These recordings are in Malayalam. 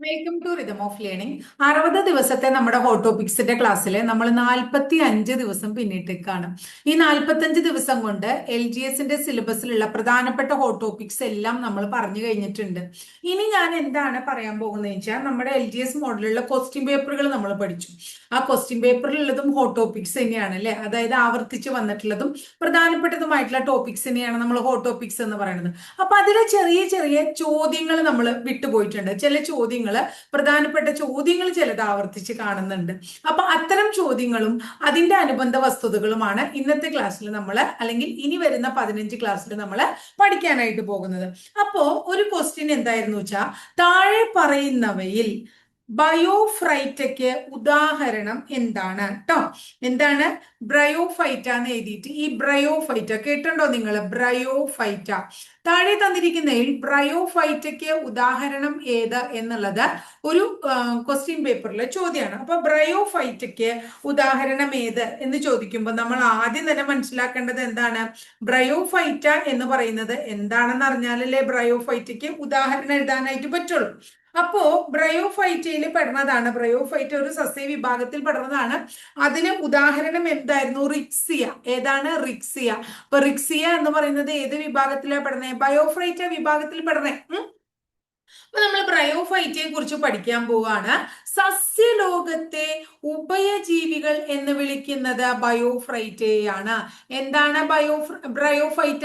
Welcome to rhythm of learning. 60 ദിവസത്തെ നമ്മുടെ ഹോട്ട് ടോപ്പിക്സിന്റെ ക്ലാസ്സിൽ നമ്മൾ 45 ദിവസം പിന്നിട്ടേക്കാണ്. ഈ 45 ദിവസം കൊണ്ട് LGSന്റെ സിലബസിലുള്ള പ്രധാനപ്പെട്ട ഹോട്ട് ടോപ്പിക്സ് എല്ലാം നമ്മൾ പറഞ്ഞു കഴിഞ്ഞിട്ടുണ്ട്. ഇനി ഞാൻ എന്താണ് പറയാൻ പോകുന്നത് വെച്ചാൽ നമ്മുടെ LGS മോഡലുള്ള ക്വസ്റ്റ്യൻ പേപ്പറുകൾ നമ്മൾ പഠിച്ചു. ആ ക്വസ്റ്റ്യൻ പേപ്പറിലുള്ളതും ഹോട്ട് ടോപ്പിക്സ് തന്നെയാണ് അല്ലെ, അതായത് ആവർത്തിച്ച് വന്നിട്ടുള്ളതും പ്രധാനപ്പെട്ടതുമായിട്ടുള്ള ടോപ്പിക്സ് തന്നെയാണ് നമ്മൾ ഹോട്ട് ടോപ്പിക്സ് എന്ന് പറയുന്നത്. അപ്പൊ അതിലെ ചെറിയ ചെറിയ ചോദ്യങ്ങൾ നമ്മൾ വിട്ടുപോയിട്ടുണ്ട്. ചില ചോദ്യങ്ങൾ, പ്രധാനപ്പെട്ട ചോദ്യങ്ങൾ ചിലത് ആവർത്തിച്ച് കാണുന്നുണ്ട്. അപ്പൊ അത്തരം ചോദ്യങ്ങളും അതിന്റെ അനുബന്ധ വസ്തുതകളുമാണ് ഇന്നത്തെ ക്ലാസ്സിൽ നമ്മൾ, അല്ലെങ്കിൽ ഇനി വരുന്ന 15 ക്ലാസ്സിൽ നമ്മൾ പഠിക്കാനായിട്ട് പോകുന്നത്. അപ്പോ ഒരു ക്വസ്റ്റ്യൻ എന്തായിരുന്നു വെച്ചാൽ, താഴെ പറയുന്നവയിൽ ബയോഫ്രൈറ്റയ്ക്ക് ഉദാഹരണം എന്താണ് കേട്ടോ. എന്താണ്? ബ്രയോഫൈറ്റ എന്ന് എഴുതിയിട്ട് ഈ ബ്രയോഫൈറ്റ കേട്ടുണ്ടോ നിങ്ങൾ? ബ്രയോഫൈറ്റ താഴെ തന്നിരിക്കുന്നതിൽ ബ്രയോഫൈറ്റയ്ക്ക് ഉദാഹരണം ഏത് എന്നുള്ളത് ഒരു ക്വസ്റ്റ്യൻ പേപ്പറിലെ ചോദ്യമാണ്. അപ്പൊ ബ്രയോഫൈറ്റയ്ക്ക് ഉദാഹരണം ഏത് എന്ന് ചോദിക്കുമ്പോൾ നമ്മൾ ആദ്യം തന്നെ മനസ്സിലാക്കേണ്ടത് എന്താണ്? ബ്രയോഫൈറ്റ എന്ന് പറയുന്നത് എന്താണെന്ന് അറിഞ്ഞാലല്ലേ ബ്രയോഫൈറ്റയ്ക്ക് ഉദാഹരണം എഴുതാനായിട്ട് പറ്റുള്ളൂ. അപ്പോ ബ്രയോഫൈറ്റയിൽ പെടുന്നതാണ്, ബ്രയോഫൈറ്റ ഒരു സസ്യ വിഭാഗത്തിൽ പെടുന്നതാണ്. അതിന് ഉദാഹരണം എന്തായിരുന്നു? റിക്സിയ. ഏതാണ്? റിക്സിയ. അപ്പൊ റിക്സിയ എന്ന് പറയുന്നത് ഏത് വിഭാഗത്തിലാണ് പെടുന്നത്? ബയോഫൈറ്റ വിഭാഗത്തിൽ പെടുന്നേ. അപ്പൊ നമ്മൾ ബ്രയോഫൈറ്റയെ കുറിച്ച് പഠിക്കാൻ പോവാണ്. സസ്യലോകത്തെ ഉഭയജീവികൾ എന്ന് വിളിക്കുന്നത് ബയോഫൈറ്റയാണ്. എന്താണ് ബ്രയോഫൈറ്റ?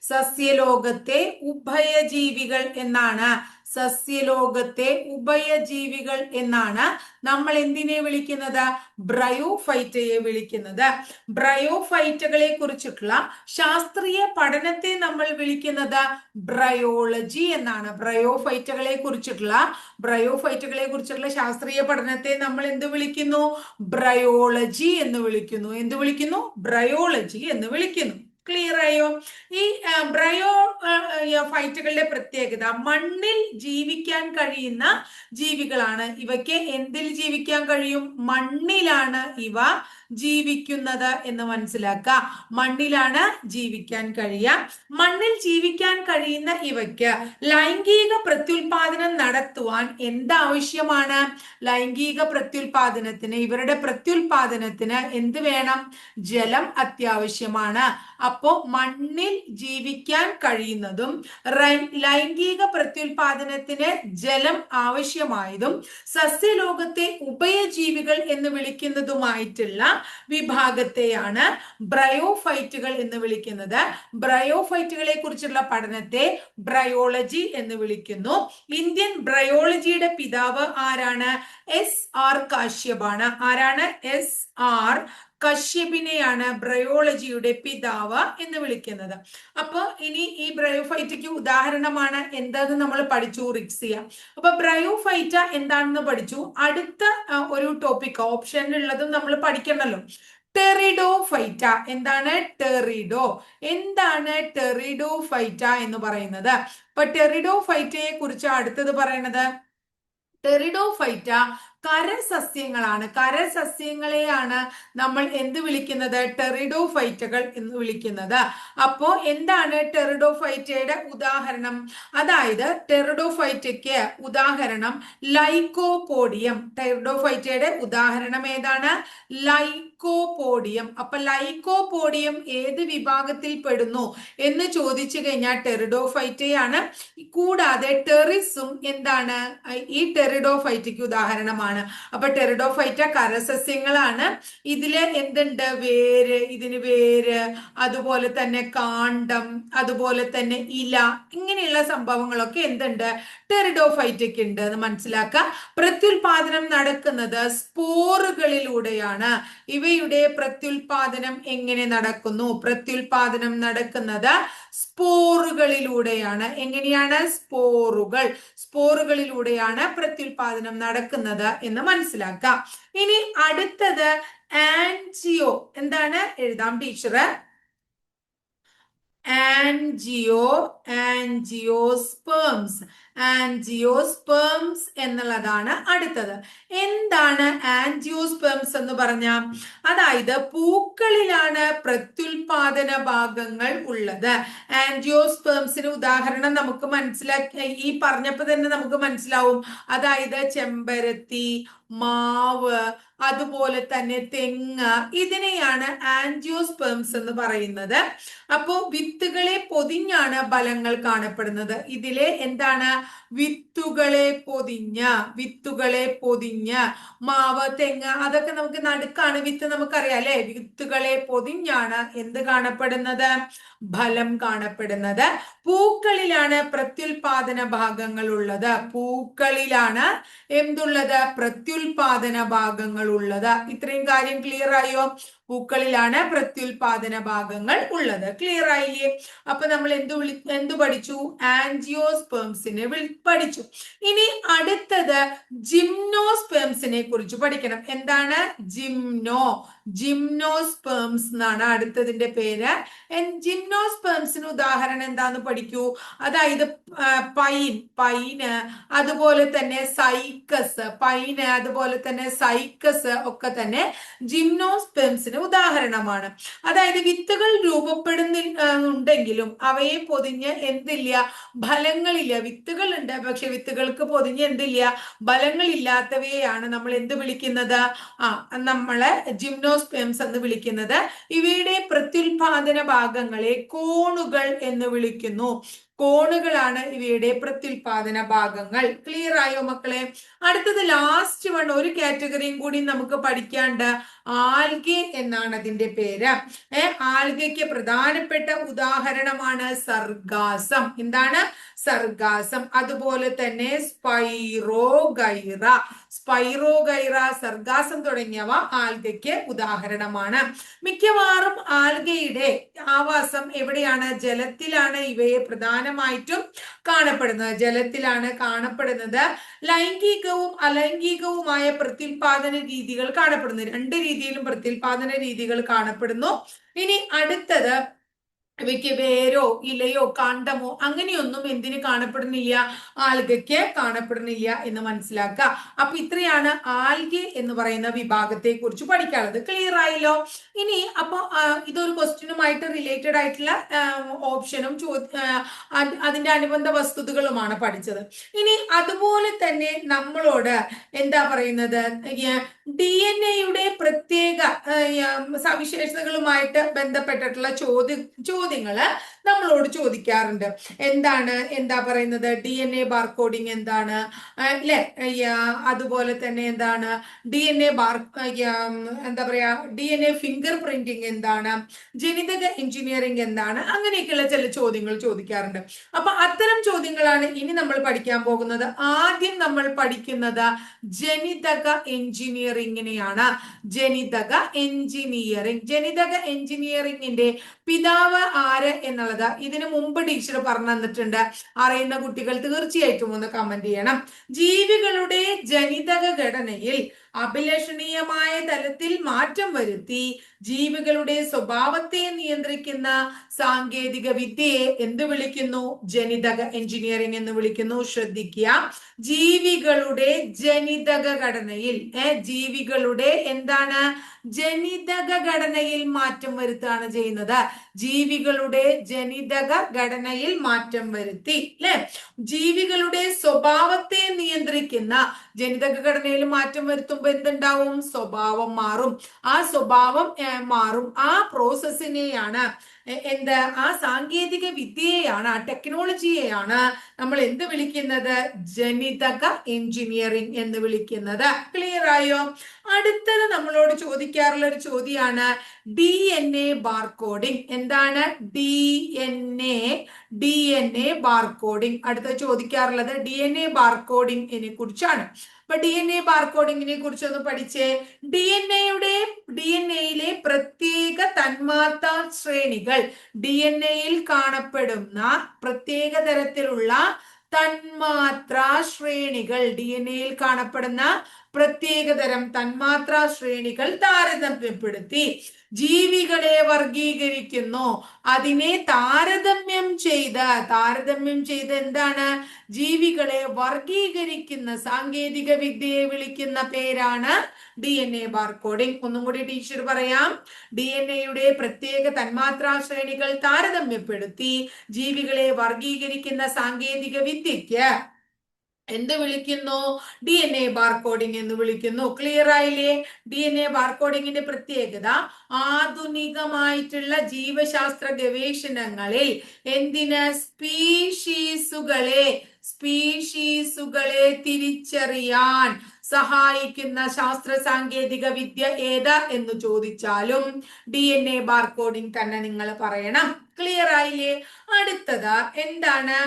സസ്യലോകത്തെ ഉഭയജീവികൾ എന്നാണ്. സസ്യലോകത്തെ ഉഭയജീവികൾ എന്നാണ് നമ്മൾ എന്തിനെ വിളിക്കുന്നത്? ബ്രയോഫൈറ്റയെ വിളിക്കുന്നത്. ബ്രയോഫൈറ്റകളെ കുറിച്ചിട്ടുള്ള ശാസ്ത്രീയ പഠനത്തെ നമ്മൾ വിളിക്കുന്നത് ബ്രയോളജി എന്നാണ്. ബ്രയോഫൈറ്റകളെ കുറിച്ചിട്ടുള്ള ശാസ്ത്രീയ പഠനത്തെ നമ്മൾ എന്ത് വിളിക്കുന്നു? ബ്രയോളജി എന്ന് വിളിക്കുന്നു. എന്ത് വിളിക്കുന്നു? ബ്രയോളജി എന്ന് വിളിക്കുന്നു. ക്ലിയർ ആയോ? ഈ ഫൈറ്റുകളുടെ പ്രത്യേകത, മണ്ണിൽ ജീവിക്കാൻ കഴിയുന്ന ജീവികളാണ്. ഇവയ്ക്ക് എന്തിൽ ജീവിക്കാൻ കഴിയും? മണ്ണിലാണ് ഇവ ജീവിക്കുന്നത് എന്ന് മനസ്സിലാക്കുക. മണ്ണിലാണ് ജീവിക്കാൻ കഴിയുക. മണ്ണിൽ ജീവിക്കാൻ കഴിയുന്ന ഇവയ്ക്ക് ലൈംഗിക പ്രത്യുൽപാദനം നടത്തുവാൻ എന്താവശ്യമാണ്? ലൈംഗിക പ്രത്യുൽപാദനത്തിന്, ഇവരുടെ പ്രത്യുൽപാദനത്തിന് എന്ത് വേണം? ജലം അത്യാവശ്യമാണ്. അപ്പോ മണ്ണിൽ ജീവിക്കാൻ കഴിയുന്നതും ലൈംഗിക പ്രത്യുൽപാദനത്തിന് ജലം ആവശ്യമായതും സസ്യലോകത്തെ ഉഭയജീവികൾ എന്ന് വിളിക്കുന്നതുമായിട്ടുള്ള വിഭാഗത്തെയാണ് ബ്രയോഫൈറ്റുകൾ എന്ന് വിളിക്കുന്നത്. ബ്രയോഫൈറ്റുകളെ കുറിച്ചുള്ള പഠനത്തെ ബ്രയോളജി എന്ന് വിളിക്കുന്നു. ഇന്ത്യൻ ബ്രയോളജിയുടെ പിതാവ് ആരാണ്? SR കാശ്യപാണ്. ആരാണ്? SR കശ്യപിനെയാണ് ബ്രയോളജിയുടെ പിതാവ് എന്ന് വിളിക്കുന്നത്. അപ്പൊ ഇനി ഈ ബ്രയോഫൈറ്റയ്ക്ക് ഉദാഹരണമാണ് എന്താന്ന് നമ്മൾ പഠിച്ചു, റിക്സിയ. അപ്പൊ ബ്രയോഫൈറ്റ എന്താണെന്ന് പഠിച്ചു. അടുത്ത ഒരു ടോപ്പിക് ഓപ്ഷനിലുള്ളതും നമ്മൾ പഠിക്കണമല്ലോ. ടെറിഡോഫൈറ്റ. എന്താണ് ടെറിഡോഫൈറ്റ എന്ന് പറയുന്നത്? അപ്പൊ ടെറിഡോഫൈറ്റയെ കുറിച്ച് അടുത്തത് പറയുന്നത്, ടെറിഡോഫൈറ്റ കരസസ്യങ്ങളാണ്. കരസസ്യങ്ങളെയാണ് നമ്മൾ എന്ത് വിളിക്കുന്നത്? ടെറിഡോഫൈറ്റകൾ എന്ന് വിളിക്കുന്നത്. അപ്പോ എന്താണ് ടെറിഡോഫൈറ്റയുടെ ഉദാഹരണം? അതായത് ടെറിഡോഫൈറ്റയ്ക്ക് ഉദാഹരണം ലൈക്കോപോഡിയം. ടെറിഡോഫൈറ്റയുടെ ഉദാഹരണം ഏതാണ്? ലൈക്കോപോഡിയം. അപ്പൊ ലൈക്കോപോഡിയം ഏത് വിഭാഗത്തിൽ പെടുന്നു എന്ന് ചോദിച്ചു കഴിഞ്ഞാൽ ടെറിഡോഫൈറ്റയാണ്. കൂടാതെ ടെറിസും എന്താണ്? ഈ ടെറിഡോഫൈറ്റയ്ക്ക് ഉദാഹരണമാണ്. അപ്പൊ ടെറിഡോഫൈറ്റ കരസസ്യങ്ങളാണ്. ഇതില് എന്തുണ്ട്? ഇതിന് വേര്, അതുപോലെ തന്നെ കാണ്ഡം, അതുപോലെ തന്നെ ഇല, ഇങ്ങനെയുള്ള സംഭവങ്ങളൊക്കെ എന്തുണ്ട്? ടെറിഡോഫൈറ്റയ്ക്ക് ഉണ്ട് എന്ന് മനസ്സിലാക്കുക. പ്രത്യുൽപാദനം നടക്കുന്നത് സ്പോറുകളിലൂടെയാണ്. ഇവയുടെ പ്രത്യുൽപാദനം എങ്ങനെ നടക്കുന്നു? പ്രത്യുൽപാദനം നടക്കുന്നത് സ്പോറുകളിലൂടെയാണ്. എങ്ങനെയാണ്? സ്പോറുകളിലൂടെയാണ് പ്രത്യുൽപാദനം നടക്കുന്നത് എന്ന് മനസ്സിലാക്കാം. ഇനി അടുത്തത് ആൻജിയോ. എന്താണ്? എഴുതാം ടീച്ചർ. ആൻജിയോസ്പേംസ്. ആൻജിയോസ്പേംസ് എന്നുള്ളതാണ് അടുത്തത്. എന്താണ് ആൻജിയോസ്പേംസ് എന്ന് പറഞ്ഞാൽ? അതായത് പൂക്കളിലാണ് പ്രത്യുൽപാദന ഭാഗങ്ങൾ ഉള്ളത്. ആൻജിയോസ്പേംസിന് ഉദാഹരണം നമുക്ക് മനസ്സിലാക്കി, ഈ പറഞ്ഞപ്പോ തന്നെ നമുക്ക് മനസ്സിലാവും. അതായത് ചെമ്പരത്തി, മാവ്, അതുപോലെ തന്നെ തെങ്ങ്, ഇതിനെയാണ് ആൻജിയോസ്പേംസ് എന്ന് പറയുന്നത്. അപ്പോ വിത്തുകളെ പൊതിഞ്ഞാണ് ഫലങ്ങൾ കാണപ്പെടുന്നത്. ഇതിലെ എന്താണ്? വിത്തുകളെ പൊതിഞ്ഞ മാവ്, തെങ്ങ്, അതൊക്കെ നമുക്ക് നടുക്കാണ് വിത്ത്, നമുക്കറിയാം അല്ലെ. വിത്തുകളെ പൊതിഞ്ഞാണ് എന്ത് കാണപ്പെടുന്നത്? ഫലം കാണപ്പെടുന്നത്. പൂക്കളിലാണ് പ്രത്യുൽപാദന ഭാഗങ്ങൾ ഉള്ളത്. പൂക്കളിലാണ് എന്തുള്ളത്? പ്രത്യുൽപാദന ഭാഗങ്ങൾ ഉള്ളത്. ഇത്രയും കാര്യം ക്ലിയർ ആയോ? പൂക്കളിലാണ് പ്രത്യുൽപാദന ഭാഗങ്ങൾ ഉള്ളത്. ക്ലിയർ ആയില്ലേ? അപ്പൊ നമ്മൾ എന്തു പഠിച്ചു? ആൻജിയോസ്പേംസിനെ പഠിച്ചു. ഇനി അടുത്തത് ജിംനോസ്പേംസിനെ കുറിച്ച് പഠിക്കണം. എന്താണ്? ജിംനോസ്പേംസ് എന്നാണ് അടുത്തതിന്റെ പേര്. ജിംനോസ്പേംസിന് ഉദാഹരണം എന്താന്ന് പഠിക്കൂ. അതായത് പൈന്, അതുപോലെ തന്നെ സൈക്കസ് ഒക്കെ തന്നെ ജിംനോസ്പേംസിന് ഉദാഹരണമാണ്. അതായത് വിത്തുകൾ രൂപപ്പെടുന്നുണ്ടെങ്കിലും അവയെ പൊതിഞ്ഞ് എന്തില്ല? ഫലങ്ങളില്ല. വിത്തുകളുണ്ട്, പക്ഷെ വിത്തുകൾക്ക് പൊതിഞ്ഞ് എന്തില്ല? ഫലങ്ങളില്ലാത്തവയെയാണ് നമ്മൾ എന്ത് വിളിക്കുന്നത്? നമ്മള് ജിംനോസ്പേംസ് എന്ന് വിളിക്കുന്നത്. ഇവയുടെ പ്രത്യുൽപാദന ഭാഗങ്ങളെ കോണുകൾ എന്ന് വിളിക്കുന്നു. കോണുകളാണ് ഇവയുടെ പ്രത്യുൽപാദന ഭാഗങ്ങൾ. ക്ലിയർ ആയോ മക്കളെ? അടുത്തത് ലാസ്റ്റ് വൺ, ഒരു കാറ്റഗറിയും കൂടി നമുക്ക് പഠിക്കാണ്ട്. ആൽഗെ എന്നാണ് അതിന്റെ പേര്. ആൽഗയ്ക്ക് പ്രധാനപ്പെട്ട ഉദാഹരണമാണ് സർഗാസം. എന്താണ്? സർഗാസം. അതുപോലെ തന്നെ സ്പൈറോഗൈറ, സർഗാസം തുടങ്ങിയവ ആൽഗയ്ക്ക് ഉദാഹരണമാണ്. മിക്കവാറും ആൽഗയുടെ ആവാസം എവിടെയാണ്? ജലത്തിലാണ് ഇവയെ പ്രധാനമായിട്ടും കാണപ്പെടുന്നത്. ജലത്തിലാണ് കാണപ്പെടുന്നത്. ലൈംഗികവും അലൈംഗികവുമായ പ്രത്യുൽപാദന രീതികൾ കാണപ്പെടുന്നു. രണ്ട് രീതിയിലും പ്രത്യുൽപാദന രീതികൾ കാണപ്പെടുന്നു. ഇനി അടുത്തത്, ഇവയ്ക്ക് വേരോ ഇലയോ കാണ്ഡമോ അങ്ങനെയൊന്നും എന്തിന് കാണപ്പെടുന്നില്ല? ആൽഗയ്ക്ക് കാണപ്പെടുന്നില്ല എന്ന് മനസ്സിലാക്കുക. അപ്പൊ ഇത്രയാണ് ആൽഗെ എന്ന് പറയുന്ന വിഭാഗത്തെ കുറിച്ച് പഠിക്കാനുള്ളത്. ക്ലിയർ ആയല്ലോ? ഇനി അപ്പൊ ഇതൊരു ക്വസ്റ്റ്യനുമായിട്ട് റിലേറ്റഡ് ആയിട്ടുള്ള ഓപ്ഷനും അതിന്റെ അനുബന്ധ വസ്തുതകളുമാണ് പഠിച്ചത്. ഇനി അതുപോലെ തന്നെ നമ്മളോട് എന്താ പറയുന്നത്? DNA-യുടെ പ്രത്യേക സവിശേഷതകളുമായിട്ട് ബന്ധപ്പെട്ടിട്ടുള്ള ചോദ്യങ്ങള് നമ്മളോട് ചോദിക്കാറുണ്ട്. എന്താ പറയുന്നത്? DNA ബാർകോഡിങ് എന്താണ് അല്ലെ? അതുപോലെ തന്നെ എന്താണ് DNA എന്താ പറയാ, DNA ഫിംഗർ പ്രിന്റിങ് എന്താണ്? ജനിതക എഞ്ചിനീയറിംഗ് എന്താണ്? അങ്ങനെയൊക്കെയുള്ള ചില ചോദ്യങ്ങൾ ചോദിക്കാറുണ്ട്. അപ്പൊ അത്തരം ചോദ്യങ്ങളാണ് ഇനി നമ്മൾ പഠിക്കാൻ പോകുന്നത്. ആദ്യം നമ്മൾ പഠിക്കുന്നത് ജനിതക എഞ്ചിനീയറിംഗിനെയാണ്. ജനിതക എഞ്ചിനീയറിംഗിന്റെ പിതാവ് ആര് എന്നുള്ളത് ഇതിനു മുമ്പ് ടീച്ചർ പറഞ്ഞു തന്നിട്ടുണ്ട്. അറിയുന്ന കുട്ടികൾ തീർച്ചയായിട്ടും ഒന്ന് കമന്റ് ചെയ്യണം. ജീവികളുടെ ജനിതക ഘടനയിൽ അഭിലഷണീയമായ തലത്തിൽ മാറ്റം വരുത്തി ജീവികളുടെ സ്വഭാവത്തെ നിയന്ത്രിക്കുന്ന സാങ്കേതിക വിദ്യയെ എന്ത് വിളിക്കുന്നു? ജനിതക എഞ്ചിനീയറിംഗ് എന്ന് വിളിക്കുന്നു. ശ്രദ്ധിക്കുക, ജീവികളുടെ ജനിതക ഘടനയിൽ ജീവികളുടെ എന്താണ്? ജനിതക ഘടനയിൽ മാറ്റം വരുത്തുകയാണ് ചെയ്യുന്നത്. ജീവികളുടെ ജനിതക ഘടനയിൽ മാറ്റം വരുത്തി അല്ലെ? ജീവികളുടെ സ്വഭാവത്തെ നിയന്ത്രിക്കുന്ന ജനിതക ഘടനയിൽ മാറ്റം വരുത്തുമ്പോൾ എന്തുണ്ടാവും? സ്വഭാവം മാറും. ആ സ്വഭാവം മാറും. ആ പ്രോസസ്സിനെയാണ് ആ സാങ്കേതിക വിദ്യയെയാണ്, ആ ടെക്നോളജിയെയാണ് നമ്മൾ എന്ത് വിളിക്കുന്നത്? ജനിതക എഞ്ചിനീയറിംഗ് എന്ന് വിളിക്കുന്നത്. ക്ലിയർ ആയോ? അടുത്തത് നമ്മളോട് ചോദിക്കാറുള്ള ഒരു ചോദ്യമാണ് DNA ബാർകോഡിംഗ്. എന്താണ് DNA ബാർകോഡിംഗ്? അടുത്ത ചോദിക്കാറുള്ളത് DNA ബാർകോഡിംഗിനെ കുറിച്ചാണ്. അപ്പൊ DNA ബാർകോഡിങ്ങിനെ കുറിച്ചൊന്ന് പഠിച്ചേ. DNAയിലെ പ്രത്യേക തന്മാത്രാ ശ്രേണികൾ, DNAയിൽ കാണപ്പെടുന്ന പ്രത്യേക തരത്തിലുള്ള തന്മാത്രാ ശ്രേണികൾ, DNAയിൽ കാണപ്പെടുന്ന പ്രത്യേകതരം തന്മാത്രാ ശ്രേണികൾ താരതമ്യപ്പെടുത്തി ജീവികളെ വർഗീകരിക്കുന്നു. അതിനെ താരതമ്യം ചെയ്ത് എന്താണ്? ജീവികളെ വർഗീകരിക്കുന്ന സാങ്കേതിക വിദ്യയെ വിളിക്കുന്ന പേരാണ് DNA ബാർകോഡിംഗ്. ഒന്നും കൂടി ടീച്ചർ പറയാം. DNA പ്രത്യേക തന്മാത്രാ ശ്രേണികൾ താരതമ്യപ്പെടുത്തി ജീവികളെ വർഗീകരിക്കുന്ന സാങ്കേതിക വിദ്യക്ക് എന്ത് വിളിക്കുന്നു? DNA ബാർകോഡിംഗ് എന്ന് വിളിക്കുന്നു. ക്ലിയർ ആയില്ലേ? DNA ബാർകോഡിങ്ങിന്റെ പ്രത്യേകത ആധുനികമായിട്ടുള്ള ജീവശാസ്ത്ര ഗവേഷണങ്ങളിൽ എന്തിന്? സ്പീഷീസുകളെ തിരിച്ചറിയാൻ സഹായിക്കുന്ന ശാസ്ത്ര സാങ്കേതിക വിദ്യ ഏതാ എന്ന് ചോദിച്ചാലും DNA ബാർകോഡിംഗ് തന്നെ നിങ്ങൾ പറയണം. ക്ലിയർ ആയില്ലേ? അടുത്തത് എന്താണ്?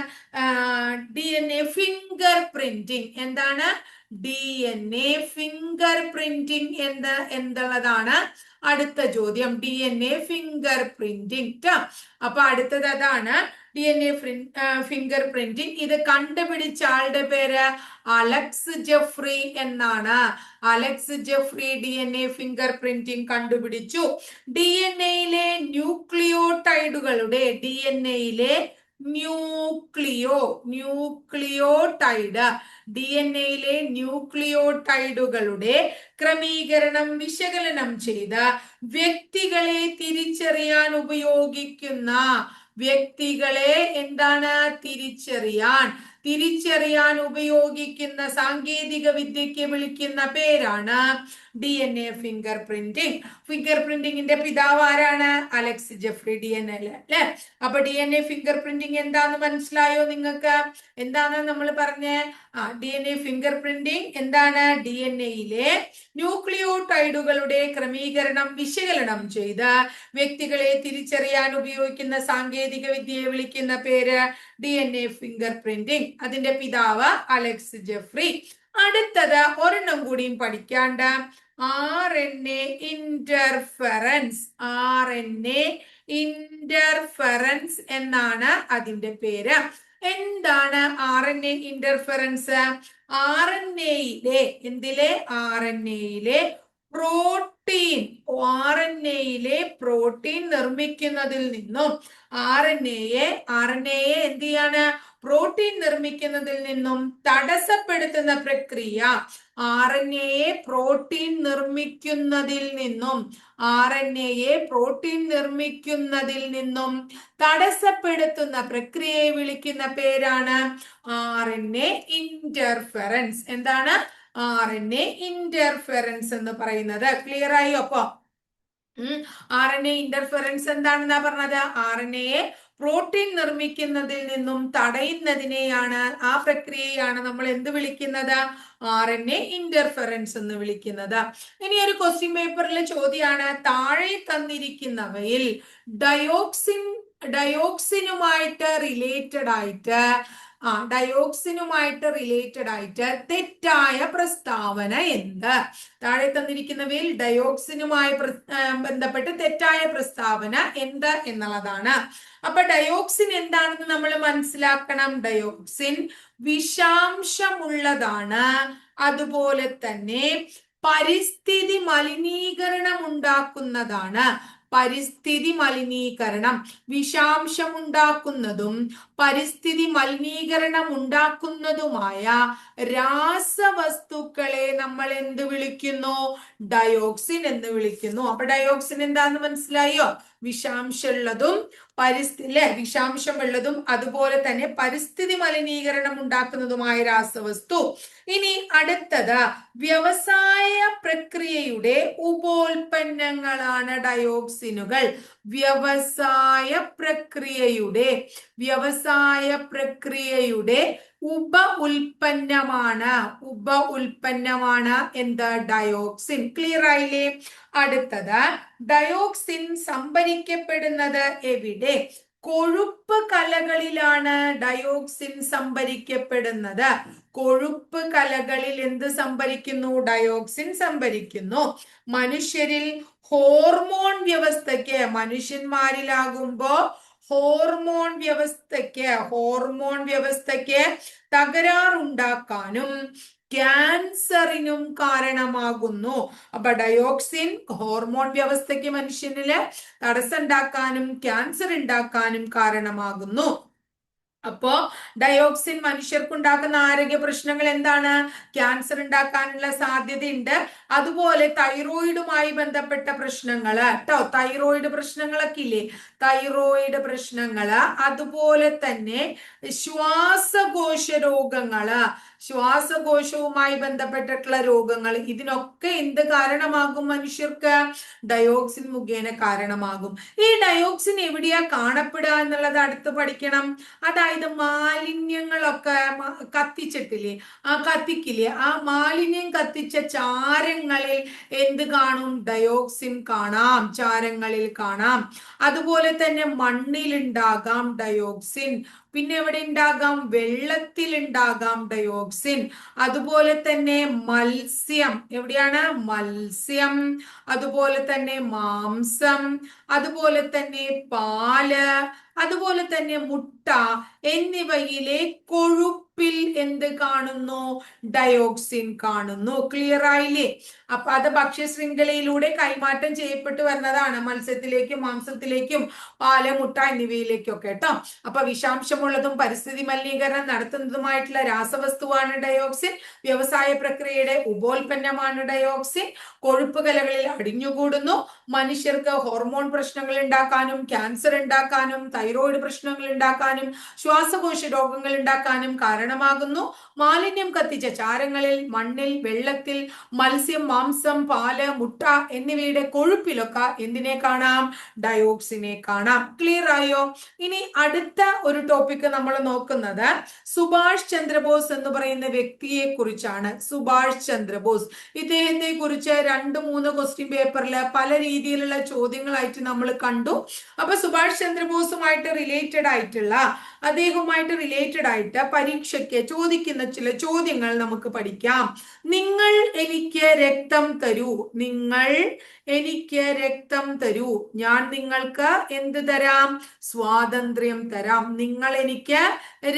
DNA finger printing. എന്താണ്? DNA ഫിംഗർ പ്രിന്റിംഗ് എന്നുള്ളതാണ് അടുത്ത ചോദ്യം. DNA finger printing. അപ്പൊ അടുത്തത് അതാണ് DNA ഫിംഗർ പ്രിന്റിംഗ്. ഇത് കണ്ടുപിടിച്ച ആളുടെ പേര് അലക്സ് ജെഫ്രി എന്നാണ്. Alex Jeffrey DNA fingerprinting കണ്ടുപിടിച്ചു. DNAയിലെ ന്യൂക്ലിയോടൈഡുകളുടെ DNAയിലെ ന്യൂക്ലിയോടൈഡുകളുടെ ക്രമീകരണം വിശകലനം ചെയ്ത് വ്യക്തികളെ തിരിച്ചറിയാൻ ഉപയോഗിക്കുന്ന തിരിച്ചറിയാൻ ഉപയോഗിക്കുന്ന സാങ്കേതിക വിദ്യക്ക് വിളിക്കുന്ന പേരാണ് DNA ഫിംഗർ പ്രിന്റിംഗ്. ഫിംഗർ പ്രിന്റിംഗിന്റെ പിതാവ് ആരാണ്? Alex Jeffrey. DNA അല്ലെ? അപ്പൊ DNA ഫിംഗർ പ്രിന്റിംഗ് എന്താന്ന് മനസ്സിലായോ നിങ്ങൾക്ക്? എന്താണ് നമ്മൾ പറഞ്ഞേ? DNA ഫിംഗർ പ്രിന്റിംഗ് എന്താണ്? DNAയിലെ ന്യൂക്ലിയോടൈഡുകളുടെ ക്രമീകരണം വിശകലനം ചെയ്ത് വ്യക്തികളെ തിരിച്ചറിയാൻ ഉപയോഗിക്കുന്ന സാങ്കേതിക വിദ്യയെ വിളിക്കുന്ന പേര് DNA ഫിംഗർ പ്രിന്റിംഗ്. അതിന്റെ പിതാവ് അലക്സ് ജെഫ്രി. അടുത്തത് ഒരെണ്ണം കൂടിയും പഠിക്കാണ്ട് RNA ഇന്റർഫെറൻസ് എന്നാണ് അതിന്റെ പേര്. എന്താണ് RNA ഇന്റർഫെറൻസ്? RNAയിലെ പ്രോട്ടീൻ നിർമ്മിക്കുന്നതിൽ നിന്നും RNAയെ എന്ത് ചെയ്യാണ്? പ്രോട്ടീൻ നിർമ്മിക്കുന്നതിൽ നിന്നും തടസ്സപ്പെടുത്തുന്ന പ്രക്രിയ. RNAയെ പ്രോട്ടീൻ നിർമ്മിക്കുന്നതിൽ നിന്നും തടസ്സപ്പെടുത്തുന്ന പ്രക്രിയയെ വിളിക്കുന്ന പേരാണ് RNA ഇന്റർഫെറൻസ്. എന്താണ്? RNA ഇന്റർഫെറൻസ് എന്ന് പറയുന്നത്. ക്ലിയർ ആയോ? അപ്പൊ RNA ഇന്റർഫെറൻസ് എന്താണെന്നാ പറഞ്ഞത്? RNAയെ പ്രോട്ടീൻ നിർമ്മിക്കുന്നതിൽ നിന്നും തടയുന്നതിനെയാണ്, ആ പ്രക്രിയയാണ് നമ്മൾ എന്ത് വിളിക്കുന്നത്? RNA ഇന്റർഫെറൻസ് എന്ന് വിളിക്കുന്നത്. ഇനി ഒരു ക്വസ്റ്റ്യൻ പേപ്പറിലെ ചോദ്യമാണ്, താഴെ തന്നിരിക്കുന്നവയിൽ ഡയോക്സിനുമായിട്ട് റിലേറ്റഡ് ആയിട്ട് തെറ്റായ പ്രസ്താവന എന്ത്? താഴെ തന്നിരിക്കുന്നവയിൽ ഡയോക്സിനുമായി ബന്ധപ്പെട്ട് തെറ്റായ പ്രസ്താവന എന്ത് എന്നുള്ളതാണ്. അപ്പൊ ഡയോക്സിൻ എന്താണെന്ന് നമ്മൾ മനസ്സിലാക്കണം. ഡയോക്സിൻ വിഷാംശമുള്ളതാണ്. അതുപോലെ തന്നെ പരിസ്ഥിതി മലിനീകരണം ഉണ്ടാക്കുന്നതാണ്. വിഷാംശം ഉണ്ടാക്കുന്നതും പരിസ്ഥിതി മലിനീകരണം ഉണ്ടാക്കുന്നതുമായ രാസവസ്തുക്കളെ നമ്മൾ എന്ത് വിളിക്കുന്നു? ഡയോക്സിൻ എന്ന് വിളിക്കുന്നു. അപ്പൊ ഡയോക്സിൻ എന്താന്ന് മനസ്സിലായോ? വിഷാംശമുള്ളതും അതുപോലെ തന്നെ പരിസ്ഥിതി മലിനീകരണം ഉണ്ടാക്കുന്നതുമായ രാസവസ്തു. ഇനി അടുത്തത് വ്യവസായ പ്രക്രിയയുടെ ഉപോൽപ്പന്നങ്ങളാണ് ഡയോക്സിനുകൾ. വ്യവസായ പ്രക്രിയയുടെ ഉപ ഉൽപ്പന്നമാണ് എന്ത്? ഡയോക്സിൻ. ക്ലിയർ ആയില്ലേ? അടുത്തത് ഡയോക്സിൻ സംഭരിക്കപ്പെടുന്നത് എവിടെ? കൊഴുപ്പ് കലകളിലാണ് ഡയോക്സിൻ സംഭരിക്കപ്പെടുന്നത്. കൊഴുപ്പ് കലകളിൽ എന്ത് സംഭരിക്കുന്നു? ഡയോക്സിൻ സംഭരിക്കുന്നു. മനുഷ്യരിൽ ഹോർമോൺ മനുഷ്യന്മാരിലാകുമ്പോ ഹോർമോൺ വ്യവസ്ഥയ്ക്ക് തകരാറുണ്ടാക്കാനും ക്യാൻസറിനും കാരണമാകുന്നു. അപ്പൊ ഡയോക്സിൻ ഹോർമോൺ വ്യവസ്ഥയ്ക്ക് മനുഷ്യനില് തടസ്സം ഉണ്ടാക്കാനും ക്യാൻസർ ഉണ്ടാക്കാനും കാരണമാകുന്നു. അപ്പോ ഡയോക്സിൻ മനുഷ്യർക്കുണ്ടാക്കുന്ന ആരോഗ്യ പ്രശ്നങ്ങൾ എന്താണ്? ക്യാൻസർ ഉണ്ടാക്കാനുള്ള സാധ്യതയുണ്ട്. അതുപോലെ തൈറോയിഡുമായി ബന്ധപ്പെട്ട പ്രശ്നങ്ങള് കേട്ടോ, തൈറോയിഡ് പ്രശ്നങ്ങളൊക്കെ ഇല്ലേ, തൈറോയിഡ് പ്രശ്നങ്ങള്, അതുപോലെ തന്നെ ശ്വാസകോശ രോഗങ്ങള്, ശ്വാസകോശവുമായി ബന്ധപ്പെട്ടിട്ടുള്ള രോഗങ്ങൾ, ഇതിനൊക്കെ എന്ത് കാരണമാകും? മനുഷ്യർക്ക് ഡയോക്സിൻ മുഖേന കാരണമാകും. ഈ ഡയോക്സിൻ എവിടെയാ കാണപ്പെടുക എന്നുള്ളത് അടുത്ത് പഠിക്കണം. അതായത് മാലിന്യങ്ങളൊക്കെ കത്തിച്ചിട്ടില്ലേ, ആ കത്തിക്കില്ലേ, ആ മാലിന്യം കത്തിച്ച ചാരങ്ങളിൽ എന്ത് കാണും? ഡയോക്സിൻ കാണാം, ചാരങ്ങളിൽ കാണാം. അതുപോലെ തന്നെ മണ്ണിലുണ്ടാകാം ഡയോക്സിൻ. പിന്നെ എവിടെ ഉണ്ടാകാം? വെള്ളത്തിൽ ഉണ്ടാകാം ഡയോക്സിൻ. അതുപോലെ തന്നെ മത്സ്യം, എവിടെയാണ്? മത്സ്യം, അതുപോലെ തന്നെ മാംസം, അതുപോലെ തന്നെ പാല്, അതുപോലെ തന്നെ മുട്ട എന്നിവയിലെ കൊഴുപ്പിൽ എന്ത് കാണുന്നു? ഡയോക്സിൻ കാണുന്നു. ക്ലിയർ ആയില്ലേ? അപ്പൊ അത് ഭക്ഷ്യശൃംഖലയിലൂടെ കൈമാറ്റം ചെയ്യപ്പെട്ടു വരുന്നതാണ്, മത്സ്യത്തിലേക്കും മാംസത്തിലേക്കും പാല് മുട്ട എന്നിവയിലേക്കും ഒക്കെ കേട്ടോ. അപ്പൊ വിഷാംശമുള്ളതും പരിസ്ഥിതി മലിനീകരണം നടത്തുന്നതുമായിട്ടുള്ള രാസവസ്തുവാണ് ഡയോക്സിൻ. വ്യവസായ പ്രക്രിയയുടെ ഉപോൽപ്പന്നമാണ് ഡയോക്സിൻ. കൊഴുപ്പ് കലകളിൽ അടിഞ്ഞുകൂടുന്നു. മനുഷ്യർക്ക് ഹോർമോൺ പ്രശ്നങ്ങൾ ഉണ്ടാക്കാനും ക്യാൻസർ ഉണ്ടാക്കാനും തൈറോയിഡ് പ്രശ്നങ്ങൾ ഉണ്ടാക്കാനും ശ്വാസകോശ രോഗങ്ങൾ ഉണ്ടാക്കാനും കാരണമാകുന്നു. മാലിന്യം കത്തിച്ച ചാരങ്ങളിൽ, മണ്ണിൽ, വെള്ളത്തിൽ, മത്സ്യം, മാംസം, പാല്, മുട്ട എന്നിവയുടെ കൊഴുപ്പിലൊക്കെ എന്തിനെ കാണാം? ഡയോക്സിനെ കാണാം. ക്ലിയർ ആയോ? ഇനി അടുത്ത ഒരു ടോപ്പിക് നമ്മൾ നോക്കുന്നത് സുഭാഷ് ചന്ദ്രബോസ് എന്ന് പറയുന്ന വ്യക്തിയെ കുറിച്ചാണ്. സുഭാഷ് ചന്ദ്രബോസ്, ഇദ്ദേഹത്തെ കുറിച്ച് 2-3 ക്വസ്റ്റ്യൻ പേപ്പറിൽ പല രീതിയിലുള്ള ചോദ്യങ്ങളായിട്ട് നമ്മൾ കണ്ടു. അപ്പൊ സുഭാഷ് ചന്ദ്രബോസുമായിട്ട് റിലേറ്റഡ് ആയിട്ടുള്ള, അദ്ദേഹവുമായിട്ട് റിലേറ്റഡ് ആയിട്ട് പരീക്ഷയ്ക്ക് ചോദിക്കുന്ന ചില ചോദ്യങ്ങൾ നമുക്ക് പഠിക്കാം. നിങ്ങൾ എനിക്ക് രക്തം തരൂ, നിങ്ങൾ എനിക്ക് രക്തം തരൂ, ഞാൻ നിങ്ങൾക്ക് എന്ത് തരാം? സ്വാതന്ത്ര്യം തരാം. നിങ്ങൾ എനിക്ക്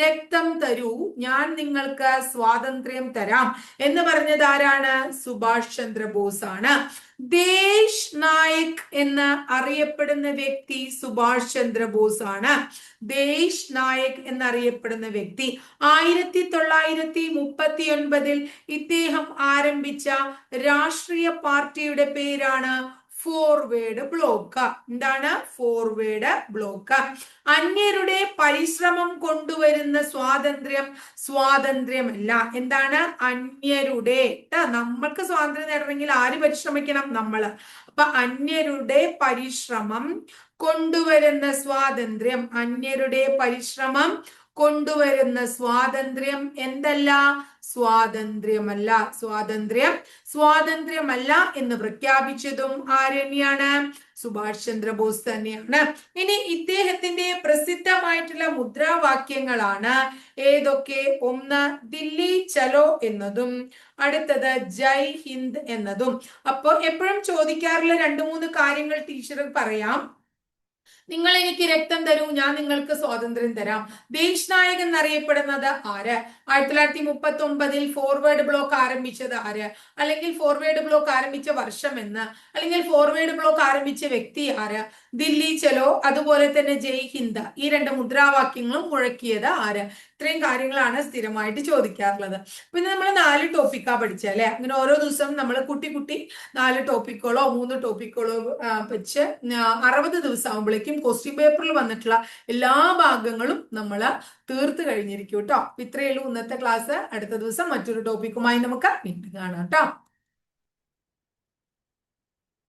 രക്തം തരൂ, ഞാൻ നിങ്ങൾക്ക് സ്വാതന്ത്ര്യം തരാം എന്ന് പറഞ്ഞത് ആരാണ്? സുഭാഷ് ചന്ദ്രബോസ് ആണ്. ദേശ് നായക് എന്ന് അറിയപ്പെടുന്ന വ്യക്തി സുഭാഷ് ചന്ദ്രബോസ് ആണ്. ദേശ് നായക് എന്നറിയപ്പെടുന്ന വ്യക്തി 1939 ഇദ്ദേഹം ആരംഭിച്ച രാഷ്ട്രീയ പാർട്ടിയുടെ പേരാണ് ഫോർവേഡ് ബ്ലോക്ക്. എന്താണ്? Forward block. അന്യരുടെ പരിശ്രമം കൊണ്ടുവരുന്ന സ്വാതന്ത്ര്യം സ്വാതന്ത്ര്യമല്ല. എന്താണ്? അന്യരുടെ, നമ്മൾക്ക് സ്വാതന്ത്ര്യം നേടണമെങ്കിൽ ആര് പരിശ്രമിക്കണം? നമ്മള്. അപ്പൊ അന്യരുടെ പരിശ്രമം കൊണ്ടുവരുന്ന സ്വാതന്ത്ര്യം, അന്യരുടെ പരിശ്രമം കൊണ്ടുവരുന്ന സ്വാതന്ത്ര്യം എന്തല്ല? സ്വാതന്ത്ര്യമല്ല. സ്വാതന്ത്ര്യമല്ല എന്ന് പ്രഖ്യാപിച്ചതും ആര് തന്നെയാണ്? സുഭാഷ് ചന്ദ്രബോസ് തന്നെയാണ്. ഇനി ഇദ്ദേഹത്തിന്റെ പ്രസിദ്ധമായിട്ടുള്ള മുദ്രാവാക്യങ്ങളാണ് ഏതൊക്കെ? ഒന്ന് ദില്ലി ചലോ എന്നതും അടുത്തത് ജയ് ഹിന്ദ് എന്നതും. അപ്പൊ എപ്പോഴും ചോദിക്കാറുള്ള 2-3 കാര്യങ്ങൾ ടീച്ചർ പറയാം. നിങ്ങൾ എനിക്ക് രക്തം തരൂ, ഞാൻ നിങ്ങൾക്ക് സ്വാതന്ത്ര്യം തരാം. ദേശ് നായക് എന്നറിയപ്പെടുന്നത് ആര്? 1939 ഫോർവേഡ് ബ്ലോക്ക് ആരംഭിച്ചത് ആര്? അല്ലെങ്കിൽ ഫോർവേഡ് ബ്ലോക്ക് ആരംഭിച്ച വർഷം എന്ന്, അല്ലെങ്കിൽ ഫോർവേഡ് ബ്ലോക്ക് ആരംഭിച്ച വ്യക്തി ആര്? ദില്ലി ചലോ, അതുപോലെ തന്നെ ജയ് ഹിന്ദ്, ഈ 2 മുദ്രാവാക്യങ്ങളും മുഴക്കിയത് ആര്? ഇത്രയും കാര്യങ്ങളാണ് സ്ഥിരമായിട്ട് ചോദിക്കാറുള്ളത്. പിന്നെ നമ്മൾ 4 ടോപ്പിക്കാ പഠിച്ചല്ലേ. അങ്ങനെ ഓരോ ദിവസവും നമ്മൾ കുട്ടി 4 ടോപ്പിക്കുകളോ 3 ടോപ്പിക്കുകളോ വെച്ച് 60 ദിവസം ആകുമ്പോഴേക്കും ക്വസ്റ്റ്യൻ പേപ്പറിൽ വന്നിട്ടുള്ള എല്ലാ ഭാഗങ്ങളും നമ്മൾ തീർത്ത് കഴിഞ്ഞിരിക്കും കേട്ടോ. ഇത്രയേ ഉള്ളൂ ഇന്നത്തെ ക്ലാസ്. അടുത്ത ദിവസം മറ്റൊരു ടോപ്പിക്കുമായി നമുക്ക് വീണ്ടും കാണാം കേട്ടോ.